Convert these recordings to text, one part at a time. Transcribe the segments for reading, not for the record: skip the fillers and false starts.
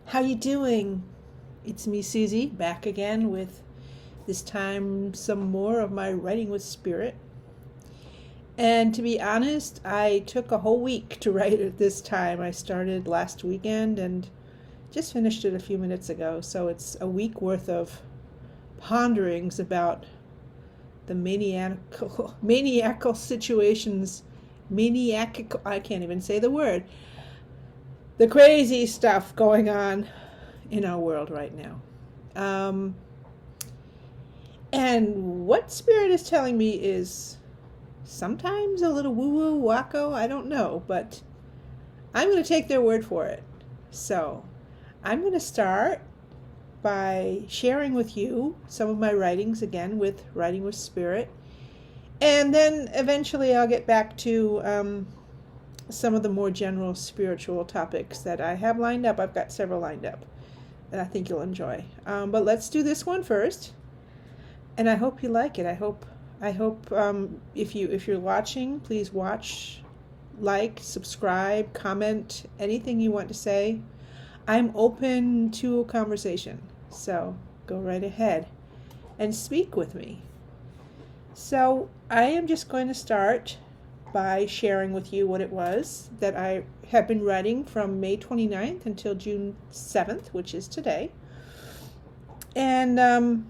How you doing? It's me, Susie, back again with this time some more of my writing with spirit. And to be honest, I took a whole week to write it this time. I started last weekend and just finished it a few minutes ago. So it's a week worth of ponderings about the maniacal situations, I can't even say the word, the crazy stuff going on in our world right now. And what Spirit is telling me is sometimes a little woo-woo, wacko, I don't know, but I'm going to take their word for it. So I'm going to start by sharing with you some of my writings, again, with Writing with Spirit. And then eventually I'll get back to some of the more general spiritual topics that I have lined up. I've got several lined up that I think you'll enjoy. But let's do this one first. And I hope you like it. I hope if you're watching, please watch, like, subscribe, comment, anything you want to say. I'm open to a conversation. So go right ahead and speak with me. So I am just going to start by sharing with you what it was that I have been writing from May 29th until June 7th, which is today. And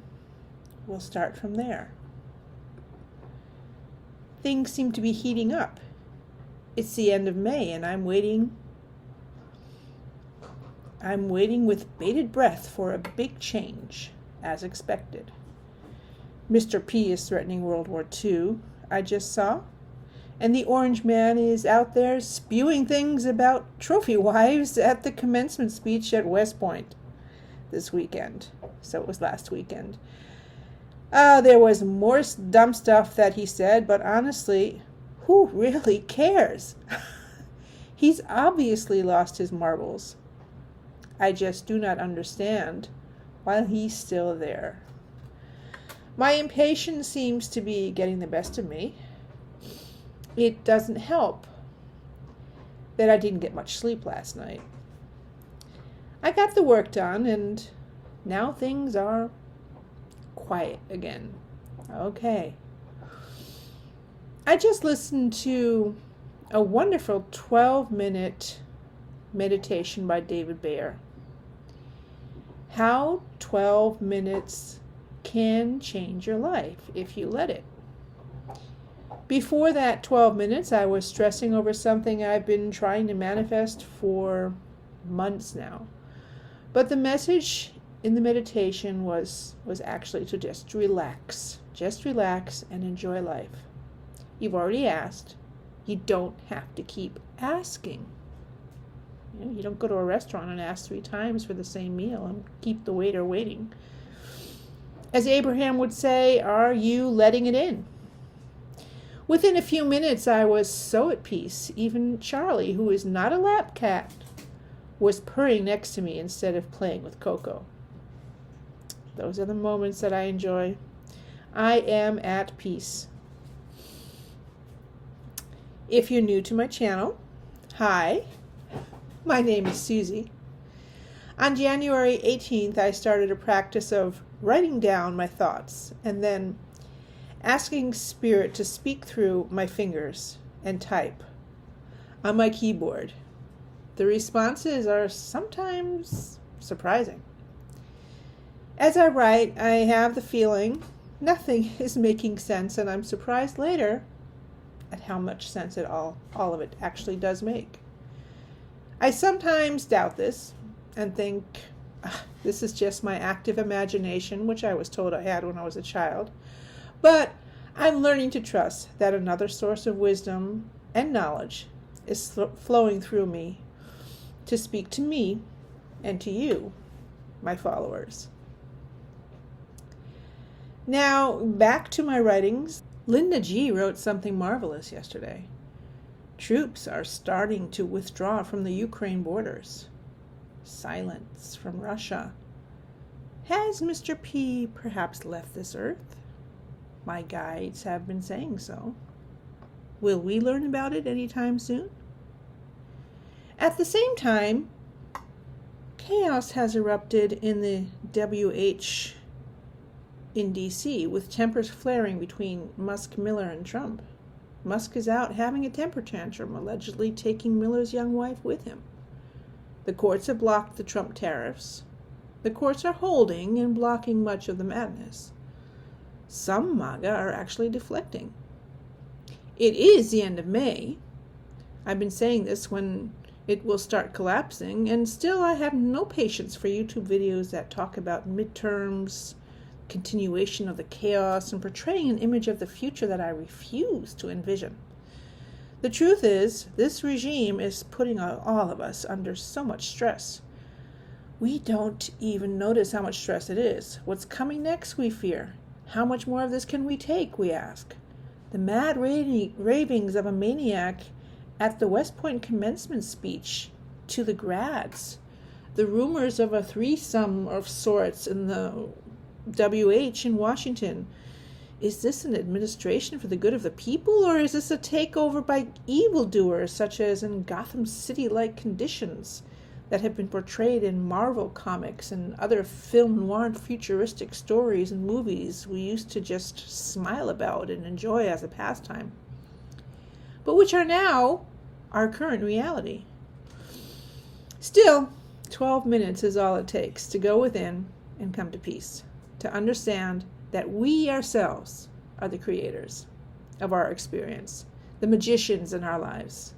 we'll start from there. Things seem to be heating up. It's the end of May and I'm waiting with bated breath for a big change, as expected. Mr. P is threatening World War II, I just saw. And the Orange Man is out there spewing things about trophy wives at the commencement speech at West Point this weekend. So it was last weekend. There was more dumb stuff that he said, but honestly, who really cares? He's obviously lost his marbles. I just do not understand why he's still there. My impatience seems to be getting the best of me. It doesn't help that I didn't get much sleep last night. I got the work done, and now things are quiet again. Okay. I just listened to a wonderful 12-minute meditation by David Bayer. How 12 minutes can change your life if you let it. Before that 12 minutes, I was stressing over something I've been trying to manifest for months now. But the message in the meditation was actually to just relax and enjoy life. You've already asked. You don't have to keep asking. You don't go to a restaurant and ask 3 times for the same meal and keep the waiter waiting. As Abraham would say, are you letting it in? Within a few minutes, I was so at peace. Even Charlie, who is not a lap cat, was purring next to me instead of playing with Coco. Those are the moments that I enjoy. I am at peace. If you're new to my channel, hi, my name is Susie. On January 18th, I started a practice of writing down my thoughts and then asking Spirit to speak through my fingers and type on my keyboard. The responses are sometimes surprising. As I write, I have the feeling nothing is making sense, and I'm surprised later at how much sense all of it actually does make. I sometimes doubt this and think, this is just my active imagination, which I was told I had when I was a child. But I'm learning to trust that another source of wisdom and knowledge is flowing through me to speak to me and to you, my followers. Now, back to my writings. Linda G. wrote something marvelous yesterday. Troops are starting to withdraw from the Ukraine borders. Silence from Russia. Has Mr. P perhaps left this earth? My guides have been saying so. Will we learn about it anytime soon? At the same time, Chaos has erupted in the WH in D.C., with tempers flaring between Musk, Miller, and Trump. Musk is out having a temper tantrum, allegedly taking Miller's young wife with him. The courts have blocked the Trump tariffs. The courts are holding and blocking much of the madness. Some MAGA are actually deflecting. It is the end of May. I've been saying this when it will start collapsing, and still I have no patience for YouTube videos that talk about midterms, continuation of the chaos, and portraying an image of the future that I refuse to envision. The truth is, this regime is putting all of us under so much stress. We don't even notice how much stress it is. What's coming next, we fear. How much more of this can we take, we ask. The mad ravings of a maniac at the West Point commencement speech to the grads. The rumors of a threesome of sorts in the WH in Washington. Is this an administration for the good of the people, or is this a takeover by evildoers, such as in Gotham City-like conditions that have been portrayed in Marvel comics and other film noir futuristic stories and movies we used to just smile about and enjoy as a pastime, but which are now our current reality? Still, 12 minutes is all it takes to go within and come to peace, to understand that we ourselves are the creators of our experience, the magicians in our lives.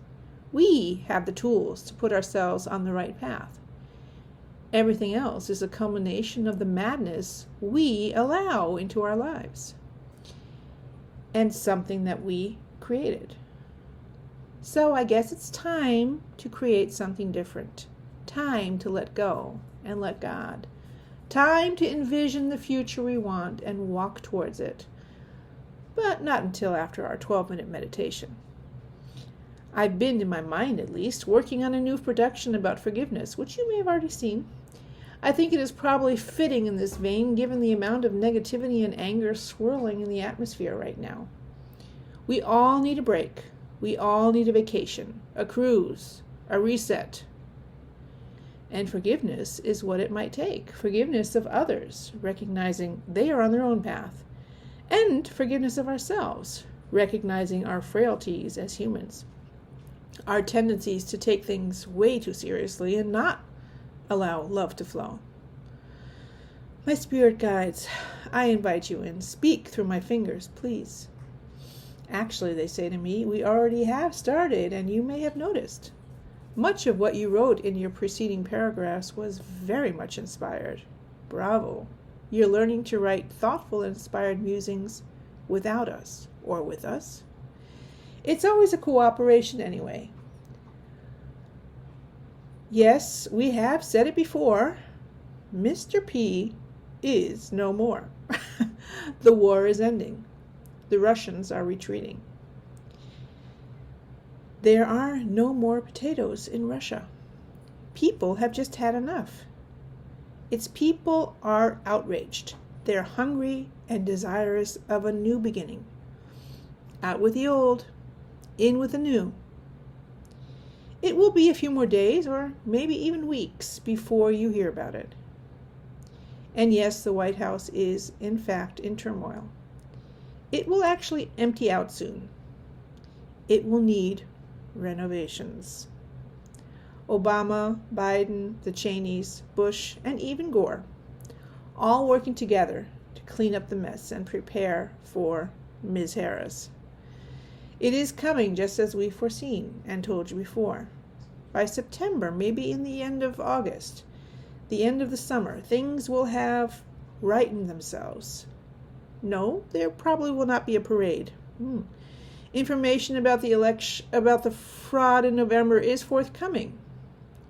We have the tools to put ourselves on the right path. Everything else is a culmination of the madness we allow into our lives, and something that we created. So I guess it's time to create something different. Time to let go and let God. Time to envision the future we want and walk towards it. But not until after our 12-minute meditation. I've been, in my mind at least, working on a new production about forgiveness, which you may have already seen. I think it is probably fitting in this vein, given the amount of negativity and anger swirling in the atmosphere right now. We all need a break. We all need a vacation, a cruise, a reset. And forgiveness is what it might take. Forgiveness of others, recognizing they are on their own path. And forgiveness of ourselves, recognizing our frailties as humans. Our tendencies to take things way too seriously and not allow love to flow. My spirit guides, I invite you in. Speak through my fingers, please. Actually, they say to me, we already have started, and you may have noticed. Much of what you wrote in your preceding paragraphs was very much inspired. Bravo. You're learning to write thoughtful, inspired musings without us, or with us. It's always a cooperation anyway. Yes, we have said it before. Mr. P is no more. The war is ending. The Russians are retreating. There are no more potatoes in Russia. People have just had enough. Its people are outraged. They're hungry and desirous of a new beginning. Out with the old, in with the new. It will be a few more days, or maybe even weeks, before you hear about it. And yes, the White House is, in fact, in turmoil. It will actually empty out soon. It will need renovations. Obama, Biden, the Cheneys, Bush, and even Gore, all working together to clean up the mess and prepare for Ms. Harris. It is coming just as we foreseen and told you before. By September, maybe in the end of August, the end of the summer, things will have rightened themselves. No, there probably will not be a parade. Information about the election, about the fraud in November is forthcoming.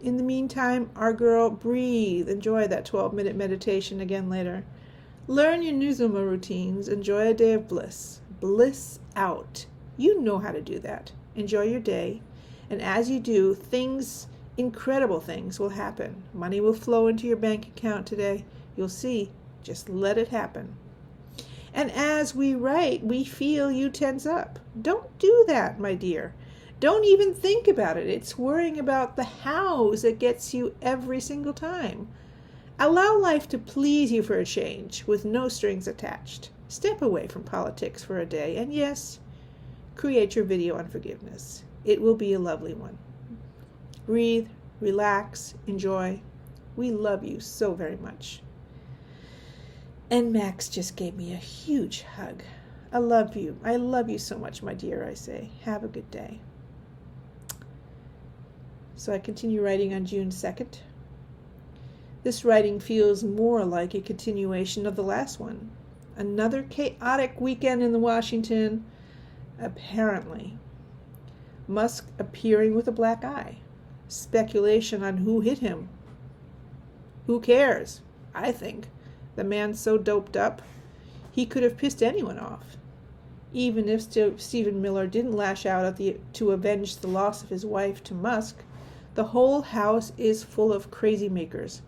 In the meantime, our girl, breathe. Enjoy that 12-minute meditation again later. Learn your Nuzuma routines. Enjoy a day of bliss. Bliss out. You know how to do that. Enjoy your day. And as you do, things, incredible things will happen. Money will flow into your bank account today. You'll see. Just let it happen. And as we write, we feel you tense up. Don't do that, my dear. Don't even think about it. It's worrying about the hows that gets you every single time. Allow life to please you for a change, with no strings attached. Step away from politics for a day, and yes, create your video on forgiveness. It will be a lovely one. Breathe, relax, enjoy. We love you so very much. And Max just gave me a huge hug. I love you. I love you so much, my dear, I say. Have a good day. So I continue writing on June 2nd. This writing feels more like a continuation of the last one. Another chaotic weekend in Washington, apparently. Musk appearing with a black eye. Speculation on who hit him. Who cares? I think. The man's so doped up, he could have pissed anyone off. Even if Stephen Miller didn't lash out to avenge the loss of his wife to Musk, the whole house is full of crazy makers,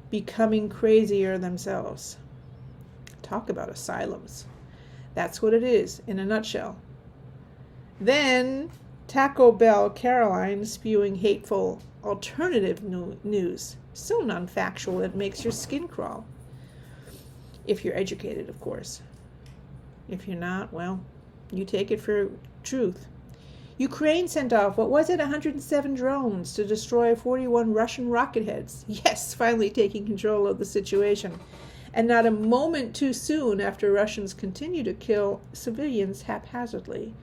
becoming crazier themselves. Talk about asylums. That's what it is, in a nutshell. Then, Taco Bell Caroline spewing hateful alternative news, so non-factual it makes your skin crawl. If you're educated, of course. If you're not, well, you take it for truth. Ukraine sent off, 107 drones to destroy 41 Russian rocket heads. Yes, finally taking control of the situation. And not a moment too soon after Russians continue to kill civilians haphazardly.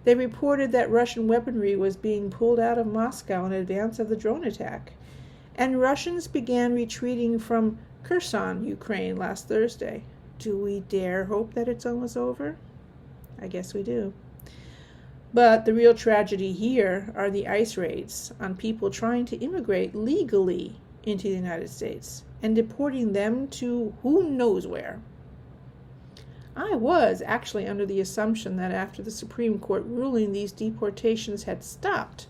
They reported that Russian weaponry was being pulled out of Moscow in advance of the drone attack. And Russians began retreating from Kherson, Ukraine, last Thursday. Do we dare hope that it's almost over? I guess we do. But the real tragedy here are the ICE raids on people trying to immigrate legally into the United States and deporting them to who knows where. I was actually under the assumption that after the Supreme Court ruling these deportations had stopped,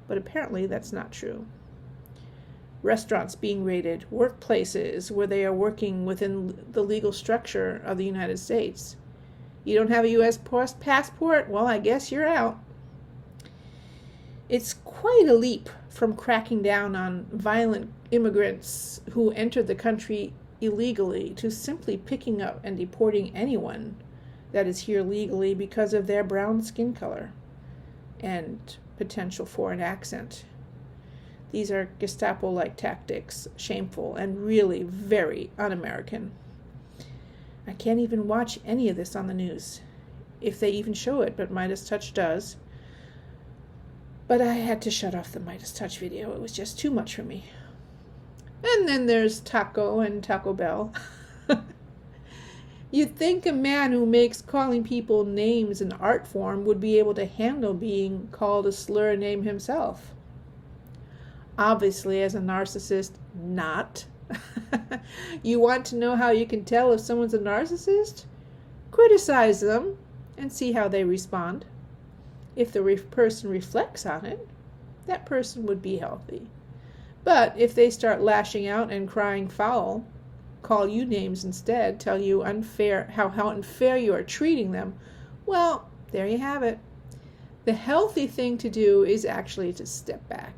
but apparently that's not true. Restaurants being raided, workplaces where they are working within the legal structure of the United States. You don't have a U.S. passport? Well, I guess you're out. It's quite a leap from cracking down on violent immigrants who entered the country illegally to simply picking up and deporting anyone that is here legally because of their brown skin color and potential foreign accent. These are Gestapo-like tactics, shameful and really very un-American. I can't even watch any of this on the news, if they even show it, but Midas Touch does. But I had to shut off the Midas Touch video. It was just too much for me. And then there's Taco and Taco Bell. You'd think a man who makes calling people names an art form would be able to handle being called a slur name himself. Obviously, as a narcissist, not. You want to know how you can tell if someone's a narcissist? Criticize them and see how they respond. If the person reflects on it, that person would be healthy. But if they start lashing out and crying foul, call you names instead, tell you how unfair you are treating them, well, there you have it. The healthy thing to do is actually to step back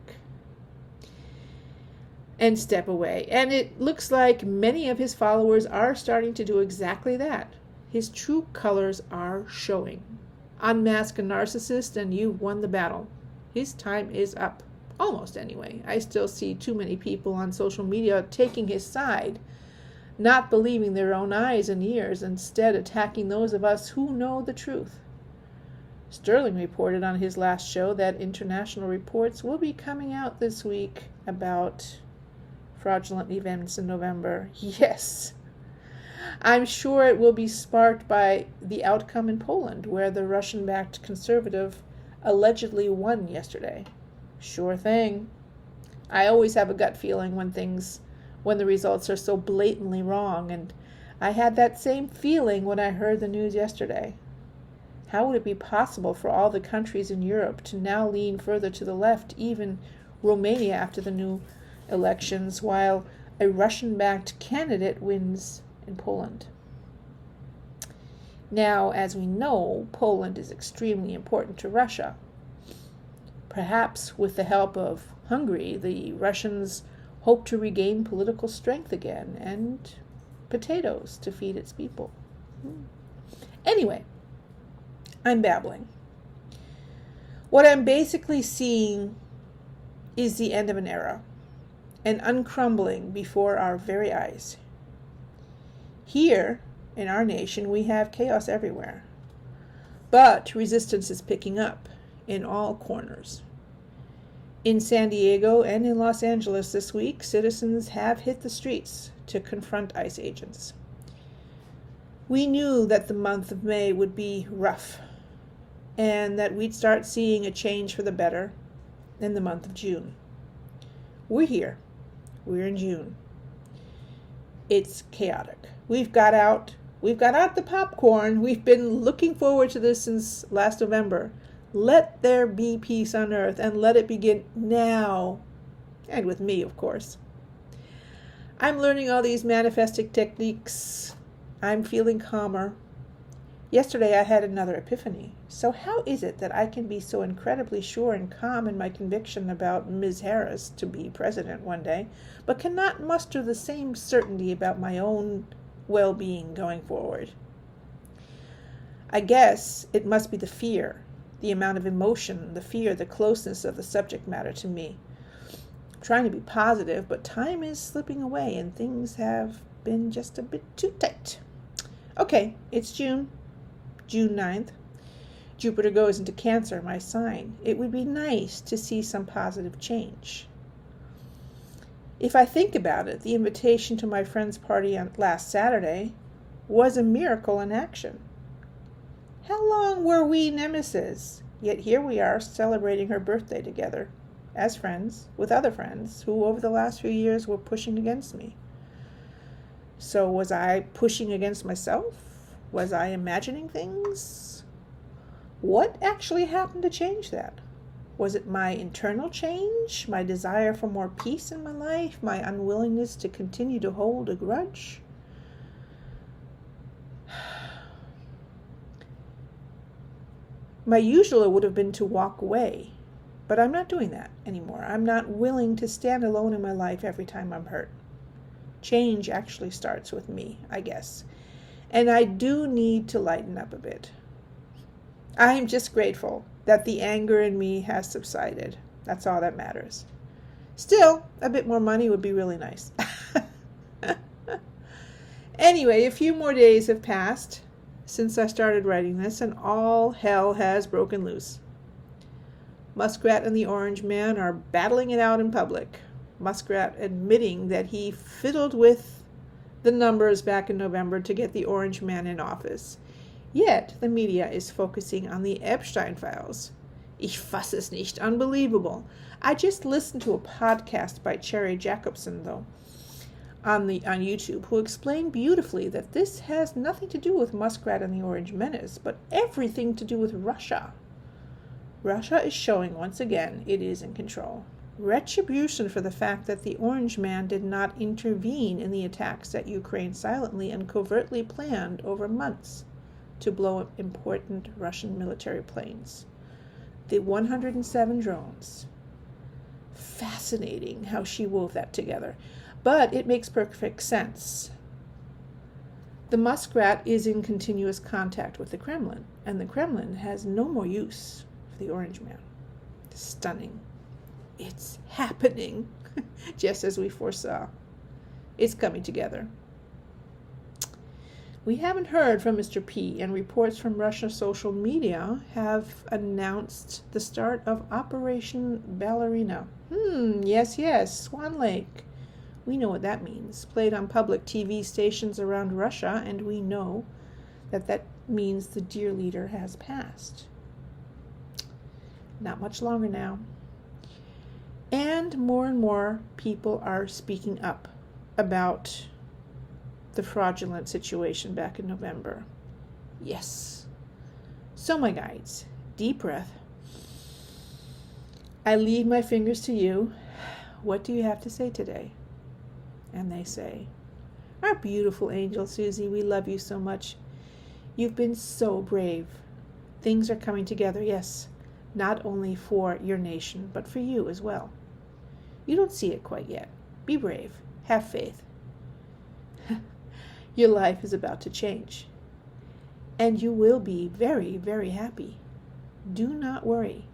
and step away. And it looks like many of his followers are starting to do exactly that. His true colors are showing. Unmask a narcissist and you've won the battle. His time is up. Almost anyway. I still see too many people on social media taking his side, not believing their own eyes and ears, instead attacking those of us who know the truth. Sterling reported on his last show that international reports will be coming out this week about fraudulent events in November. Yes. I'm sure it will be sparked by the outcome in Poland, where the Russian-backed conservative allegedly won yesterday. Sure thing. I always have a gut feeling when the results are so blatantly wrong, and I had that same feeling when I heard the news yesterday. How would it be possible for all the countries in Europe to now lean further to the left, even Romania after the new elections, while a Russian-backed candidate wins in Poland? Now, as we know, Poland is extremely important to Russia. Perhaps with the help of Hungary, the Russians hope to regain political strength again and potatoes to feed its people. Anyway, I'm babbling. What I'm basically seeing is the end of an era, an uncrumbling before our very eyes. Here, in our nation, we have chaos everywhere. But resistance is picking up in all corners. In San Diego and in Los Angeles this week, citizens have hit the streets to confront ICE agents. We knew that the month of May would be rough and that we'd start seeing a change for the better in the month of June. We're here. We're in June. It's chaotic. We've got out the popcorn. We've been looking forward to this since last November. Let there be peace on earth, and let it begin now. And with me, of course. I'm learning all these manifesting techniques. I'm feeling calmer. Yesterday I had another epiphany. So how is it that I can be so incredibly sure and calm in my conviction about Ms. Harris to be president one day, but cannot muster the same certainty about my own well-being going forward? I guess it must be the fear, the amount of emotion, the fear, the closeness of the subject matter to me. I'm trying to be positive, but time is slipping away and things have been just a bit too tight. Okay, it's June 9th. Jupiter goes into Cancer, my sign. It would be nice to see some positive change. If I think about it, the invitation to my friend's party on last Saturday was a miracle in action. How long were we nemesis? Yet here we are celebrating her birthday together, as friends, with other friends who over the last few years were pushing against me. So was I pushing against myself? Was I imagining things? What actually happened to change that? Was it my internal change, my desire for more peace in my life, my unwillingness to continue to hold a grudge? My usual would have been to walk away, but I'm not doing that anymore. I'm not willing to stand alone in my life every time I'm hurt. Change actually starts with me, I guess. And I do need to lighten up a bit. I am just grateful that the anger in me has subsided. That's all that matters. Still, a bit more money would be really nice. Anyway, a few more days have passed since I started writing this, and all hell has broken loose. Muskrat and the Orange Man are battling it out in public. Muskrat admitting that he fiddled with the numbers back in November to get the Orange Man in office. Yet the media is focusing on the Epstein files. Ich fass es nicht. Unbelievable. I just listened to a podcast by Cherry Jacobson, though, on YouTube, who explained beautifully that this has nothing to do with Muskrat and the Orange Menace, but everything to do with Russia. Russia is showing once again it is in control. Retribution for the fact that the Orange Man did not intervene in the attacks that Ukraine silently and covertly planned over months to blow up important Russian military planes. The 107 drones. Fascinating how she wove that together. But it makes perfect sense. The Muskrat is in continuous contact with the Kremlin, and the Kremlin has no more use for the Orange Man. Stunning. It's happening, just as we foresaw. It's coming together. We haven't heard from Mr. P, and reports from Russia's social media have announced the start of Operation Ballerina. Yes, Swan Lake. We know what that means. Played on public TV stations around Russia, and we know that that means the dear leader has passed. Not much longer now. And more people are speaking up about the fraudulent situation back in November. Yes. So my guides, deep breath. I leave my fingers to you. What do you have to say today? And they say, our beautiful angel Susie, we love you so much. You've been so brave. Things are coming together, yes. not only for your nation, but for you as well. You don't see it quite yet. Be brave. Have faith. Your life is about to change. And you will be very, very happy. Do not worry.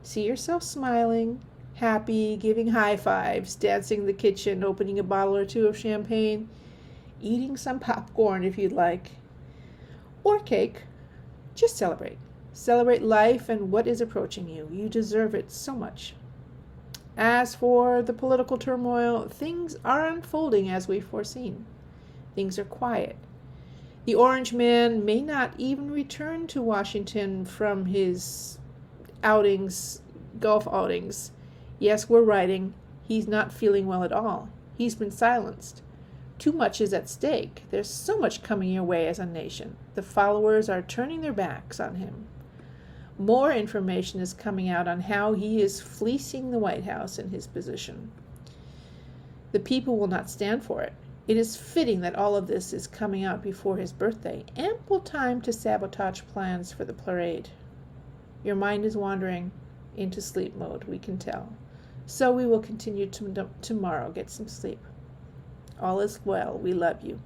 See yourself smiling, happy, giving high fives, dancing in the kitchen, opening a bottle or two of champagne, eating some popcorn if you'd like, or cake. Just celebrate. Celebrate life and what is approaching you. You deserve it so much. As for the political turmoil, things are unfolding as we've foreseen. Things are quiet. The Orange Man may not even return to Washington from his golf outings. Yes, we're writing. He's not feeling well at all. He's been silenced. Too much is at stake. There's so much coming your way as a nation. The followers are turning their backs on him. More information is coming out on how he is fleecing the White House in his position. The people will not stand for it. It is fitting that all of this is coming out before his birthday. Ample time to sabotage plans for the parade. Your mind is wandering into sleep mode, we can tell. So we will continue tomorrow. Get some sleep. All is well. We love you.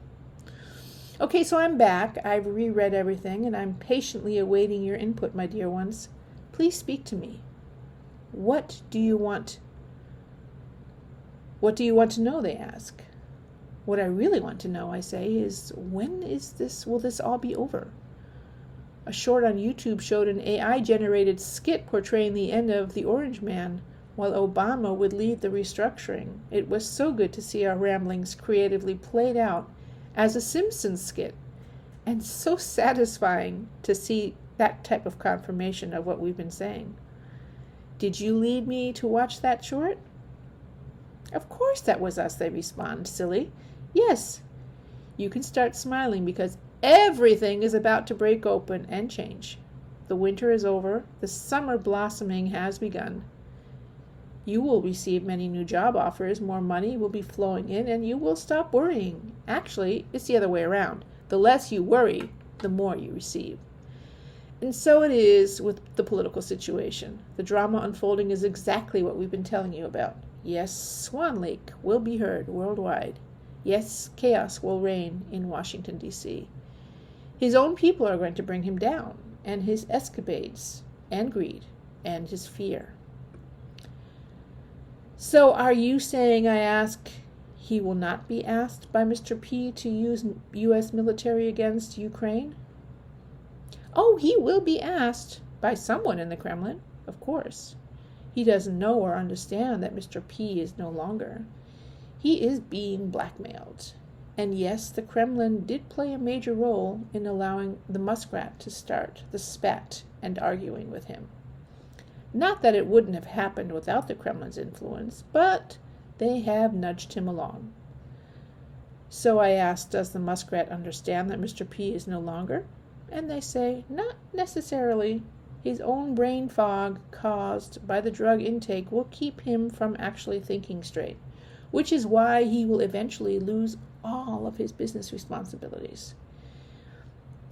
Okay, so I'm back. I've reread everything, and I'm patiently awaiting your input, my dear ones. Please speak to me. What do you want to know, they ask. What I really want to know, I say, is will this all be over? A short on YouTube showed an AI-generated skit portraying the end of the Orange Man, while Obama would lead the restructuring. It was so good to see our ramblings creatively played out as a Simpsons skit, and so satisfying to see that type of confirmation of what we've been saying. Did you lead me to watch that short? Of course that was us, they respond, silly. Yes, you can start smiling because everything is about to break open and change. The winter is over. The summer blossoming has begun. You will receive many new job offers. More money will be flowing in, and you will stop worrying. Actually, it's the other way around. The less you worry, the more you receive. And so it is with the political situation. The drama unfolding is exactly what we've been telling you about. Yes, Swan Lake will be heard worldwide. Yes, chaos will reign in Washington, D.C. His own people are going to bring him down, and his escapades, and greed, and his fear. So are you saying, I ask, he will not be asked by Mr. P to use U.S. military against Ukraine? Oh, he will be asked by someone in the Kremlin, of course. He doesn't know or understand that Mr. P is no longer. He is being blackmailed. And yes, the Kremlin did play a major role in allowing the muskrat to start the spat and arguing with him. Not that it wouldn't have happened without the Kremlin's influence, but they have nudged him along. So I asked, does the muskrat understand that Mr. P is no longer? And they say, not necessarily. His own brain fog caused by the drug intake will keep him from actually thinking straight, which is why he will eventually lose all of his business responsibilities.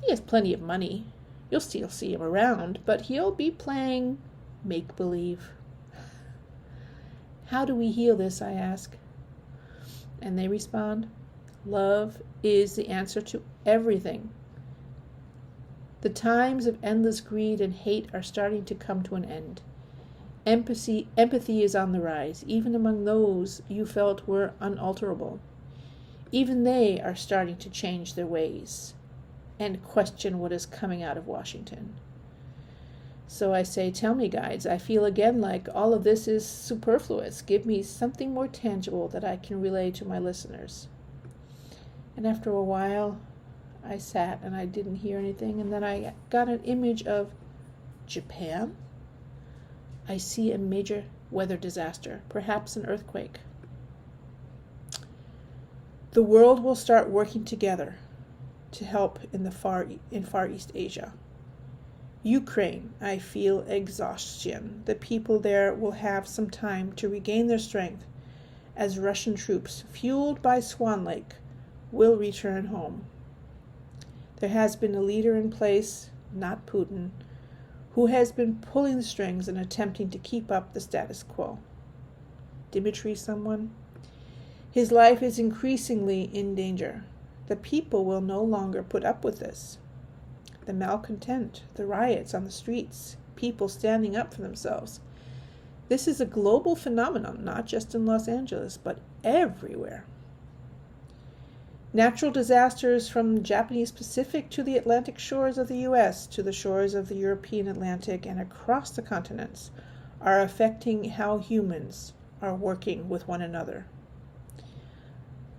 He has plenty of money. You'll still see him around, but he'll be playing make-believe. How do we heal this, I ask? And they respond, love is the answer to everything. The times of endless greed and hate are starting to come to an end. Empathy is on the rise, even among those you felt were unalterable. Even they are starting to change their ways and question what is coming out of Washington. So I say, tell me, guides, I feel again like all of this is superfluous. Give me something more tangible that I can relay to my listeners. And after a while, I sat and I didn't hear anything, and then I got an image of Japan. I see a major weather disaster, perhaps an earthquake. The world will start working together to help in Far East Asia. Ukraine, I feel exhaustion. The people there will have some time to regain their strength as Russian troops, fueled by Swan Lake, will return home. There has been a leader in place, not Putin, who has been pulling the strings and attempting to keep up the status quo. Dimitri someone? His life is increasingly in danger. The people will no longer put up with this. The malcontent, the riots on the streets, people standing up for themselves. This is a global phenomenon, not just in Los Angeles, but everywhere. Natural disasters from the Japanese Pacific to the Atlantic shores of the U.S. to the shores of the European Atlantic and across the continents are affecting how humans are working with one another.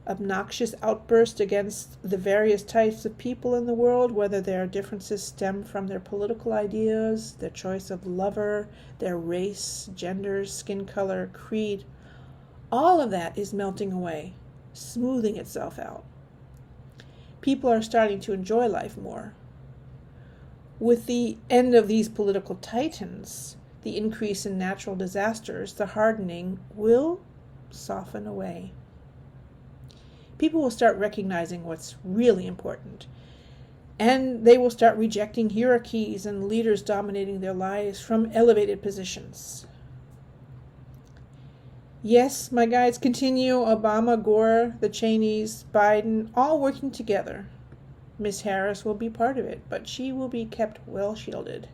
Obnoxious outbursts against the various types of people in the world, whether their differences stem from their political ideas, their choice of lover, their race, gender, skin color, creed, all of that is melting away, smoothing itself out. People are starting to enjoy life more. With the end of these political titans, the increase in natural disasters, the hardening will soften away. People will start recognizing what's really important, and they will start rejecting hierarchies and leaders dominating their lives from elevated positions. Yes, my guides continue, Obama, Gore, the Cheneys, Biden, all working together. Miss Harris will be part of it, but she will be kept well shielded.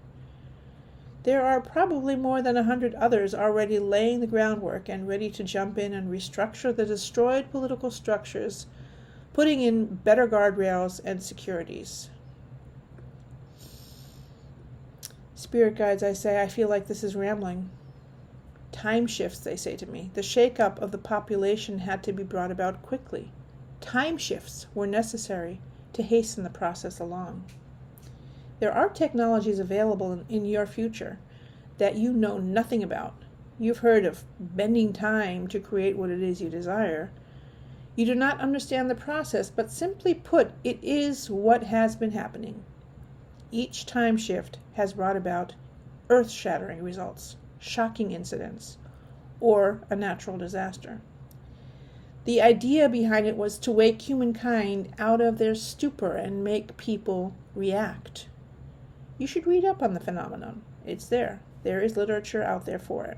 There are probably more than 100 others already laying the groundwork and ready to jump in and restructure the destroyed political structures, putting in better guardrails and securities. Spirit guides, I say, I feel like this is rambling. Time shifts, they say to me. The shake-up of the population had to be brought about quickly. Time shifts were necessary to hasten the process along. There are technologies available in your future that you know nothing about. You've heard of bending time to create what it is you desire. You do not understand the process, but simply put, it is what has been happening. Each time shift has brought about earth-shattering results, shocking incidents, or a natural disaster. The idea behind it was to wake humankind out of their stupor and make people react. You should read up on the phenomenon. It's there. There is literature out there for it.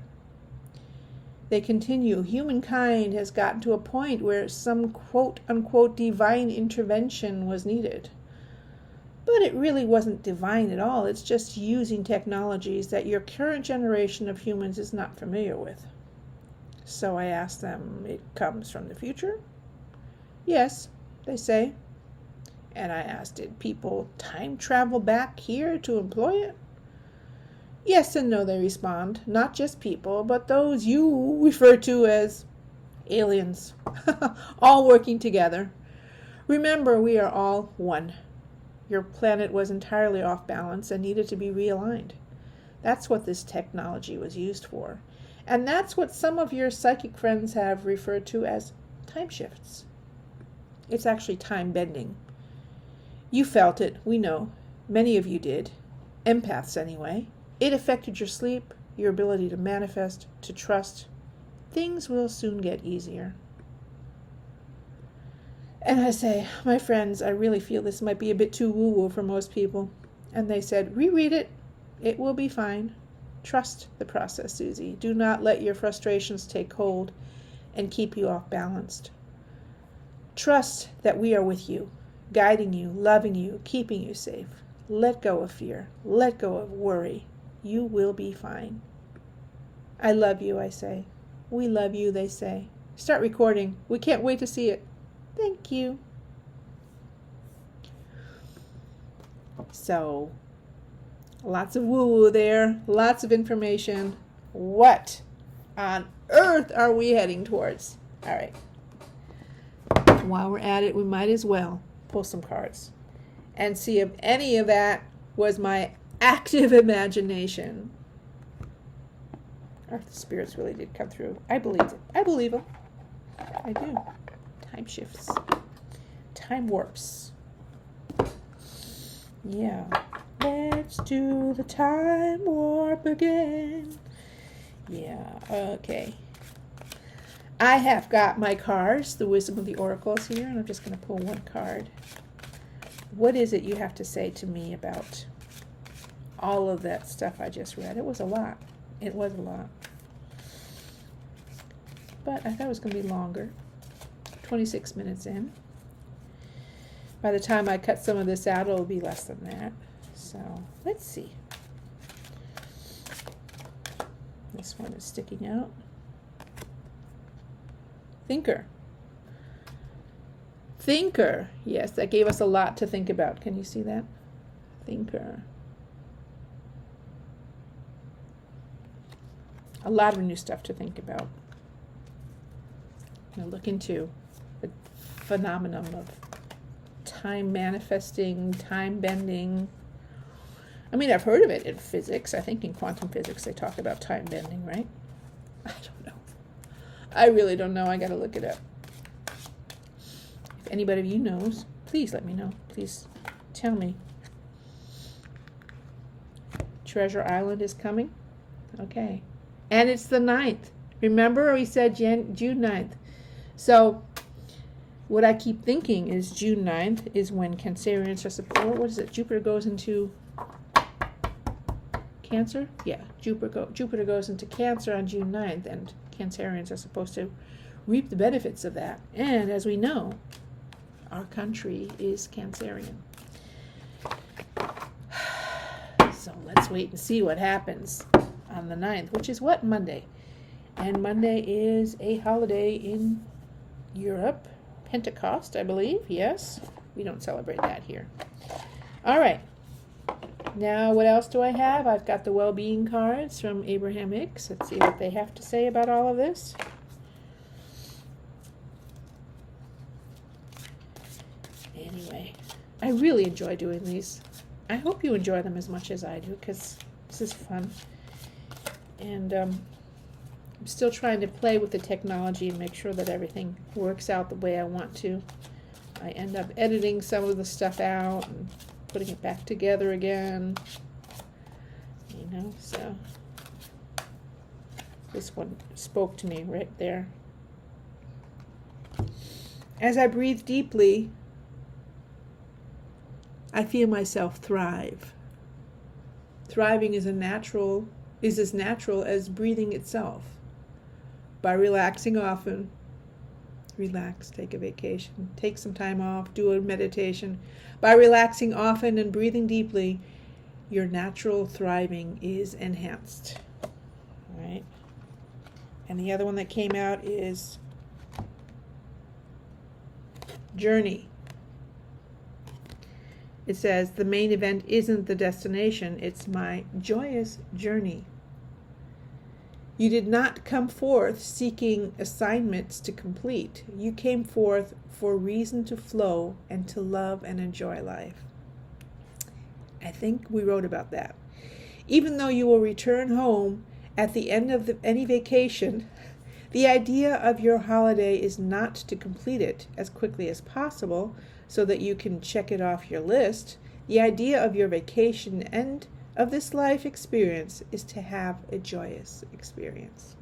They continue, humankind has gotten to a point where some quote-unquote divine intervention was needed. But it really wasn't divine at all. It's just using technologies that your current generation of humans is not familiar with. So I asked them, it comes from the future? Yes, they say. And I asked, did people time travel back here to employ it? Yes and no, they respond. Not just people, but those you refer to as aliens. All working together. Remember, we are all one. Your planet was entirely off balance and needed to be realigned. That's what this technology was used for. And that's what some of your psychic friends have referred to as time shifts. It's actually time bending. You felt it, we know. Many of you did. Empaths, anyway. It affected your sleep, your ability to manifest, to trust. Things will soon get easier. And I say, my friends, I really feel this might be a bit too woo-woo for most people. And they said, reread it. It will be fine. Trust the process, Susie. Do not let your frustrations take hold and keep you off balanced. Trust that we are with you, guiding you, loving you, keeping you safe. Let go of fear. Let go of worry. You will be fine. I love you, I say. We love you, they say. Start recording. We can't wait to see it. Thank you. So, lots of woo-woo there. Lots of information. What on earth are we heading towards? All right. While we're at it, we might as well pull some cards and see if any of that was my active imagination. Or if the spirits really did come through. I believe it. I believe them. I do. Time shifts. Time warps. Yeah. Let's do the time warp again. Yeah, okay. I have got my cards, the Wisdom of the Oracles here, and I'm just going to pull one card. What is it you have to say to me about all of that stuff I just read. It was a lot. It was a lot. But I thought it was going to be longer. 26 minutes in. By the time I cut some of this out, it'll be less than that. So, let's see. This one is sticking out. Thinker. Thinker. Yes, that gave us a lot to think about. Can you see that? Thinker. A lot of new stuff to think about. Now look into the phenomenon of time manifesting, time bending. I mean, I've heard of it in physics. I think in quantum physics they talk about time bending, right? I don't know. I really don't know. I got to look it up. If anybody of you knows, please let me know. Please tell me. Treasure Island is coming. Okay. And it's the 9th. Remember we said June 9th. So what I keep thinking is June 9th is when Cancerians are supposed, what is it? Jupiter goes into Cancer? Yeah, Jupiter goes into Cancer on June 9th, and Cancerians are supposed to reap the benefits of that. And as we know, our country is Cancerian. So let's wait and see what happens on the 9th, which is what? Monday. And Monday is a holiday in Europe. Pentecost, I believe. Yes. We don't celebrate that here. All right. Now, what else do I have? I've got the well-being cards from Abraham Hicks. Let's see what they have to say about all of this. Anyway, I really enjoy doing these. I hope you enjoy them as much as I do, because this is fun. And I'm still trying to play with the technology and make sure that everything works out the way I want to. I end up editing some of the stuff out and putting it back together again. You know, so this one spoke to me right there. As I breathe deeply, I feel myself thrive. Thriving is as natural as breathing itself. By relaxing often, relax, take a vacation, take some time off, do a meditation. By relaxing often and breathing deeply, your natural thriving is enhanced. All right. And the other one that came out is Journey. It says, the main event isn't the destination, it's my joyous journey. You did not come forth seeking assignments to complete. You came forth for reason to flow and to love and enjoy life. I think we wrote about that. Even though you will return home at the end of any vacation, the idea of your holiday is not to complete it as quickly as possible so that you can check it off your list. The idea of your vacation and of this life experience is to have a joyous experience.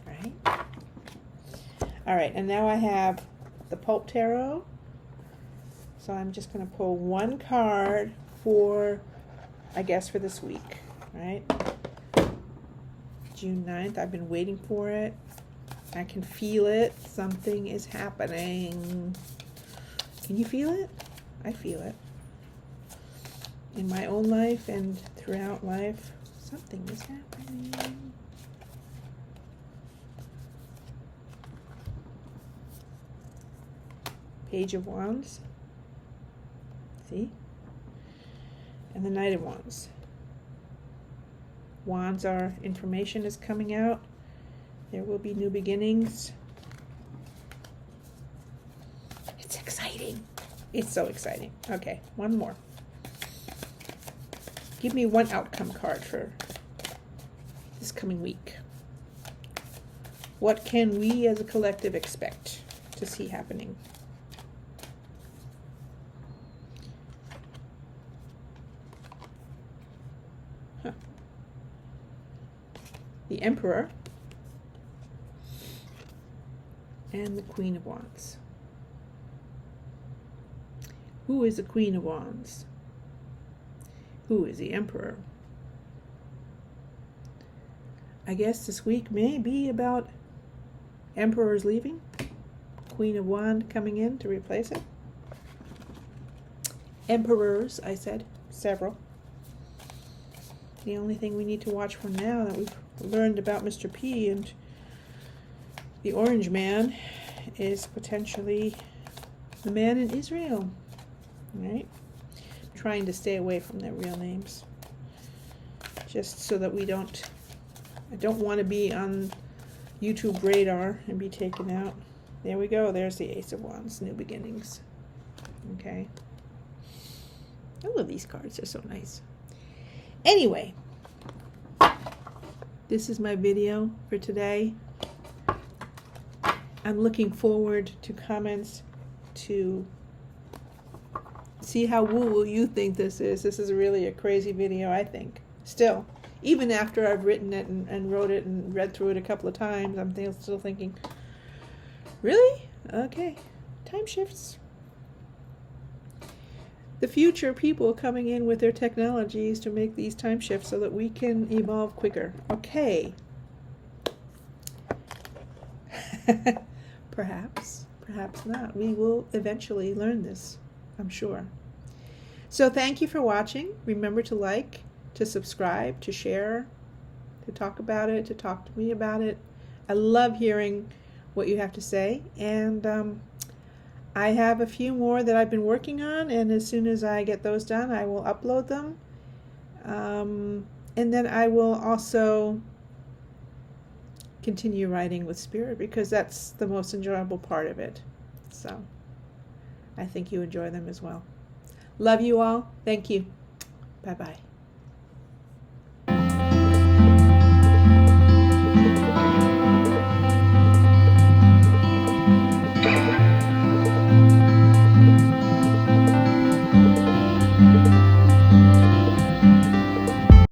Right? All right, and now I have the Pulp Tarot. So I'm just going to pull one card for, I guess, for this week. Right? June 9th. I've been waiting for it. I can feel it. Something is happening. Can you feel it? I feel it. In my own life and throughout life, something is happening. Page of Wands. See? And the Knight of Wands. Wands are information is coming out. There will be new beginnings. It's exciting. It's so exciting. Okay, one more. Give me one outcome card for this coming week. What can we as a collective expect to see happening? The Emperor and the Queen of Wands. Who is the Queen of Wands? Who is the emperor? I guess this week may be about emperors leaving, Queen of Wand coming in to replace it. Emperors, I said, several. The only thing we need to watch for now that we've learned about Mr. P and the Orange Man is potentially the man in Israel, right? I'm trying to stay away from their real names, just so that I don't want to be on YouTube radar and be taken out. There we go. There's the Ace of Wands, New Beginnings. Okay. I love these cards. They're so nice. Anyway, this is my video for today. I'm looking forward to comments to see how woo-woo you think this is. This is really a crazy video, I think. Still, even after I've written it and wrote it and read through it a couple of times, I'm still thinking, really? Okay. Time shifts. The future people coming in with their technologies to make these time shifts so that we can evolve quicker. Okay. Perhaps not. We will eventually learn this, I'm sure. So thank you for watching. Remember to like, to subscribe, to share, to talk about it, to talk to me about it. I love hearing what you have to say, and I have a few more that I've been working on, and as soon as I get those done, I will upload them. And then I will also continue writing with Spirit, because that's the most enjoyable part of it. So I think you enjoy them as well. Love you all. Thank you. Bye-bye.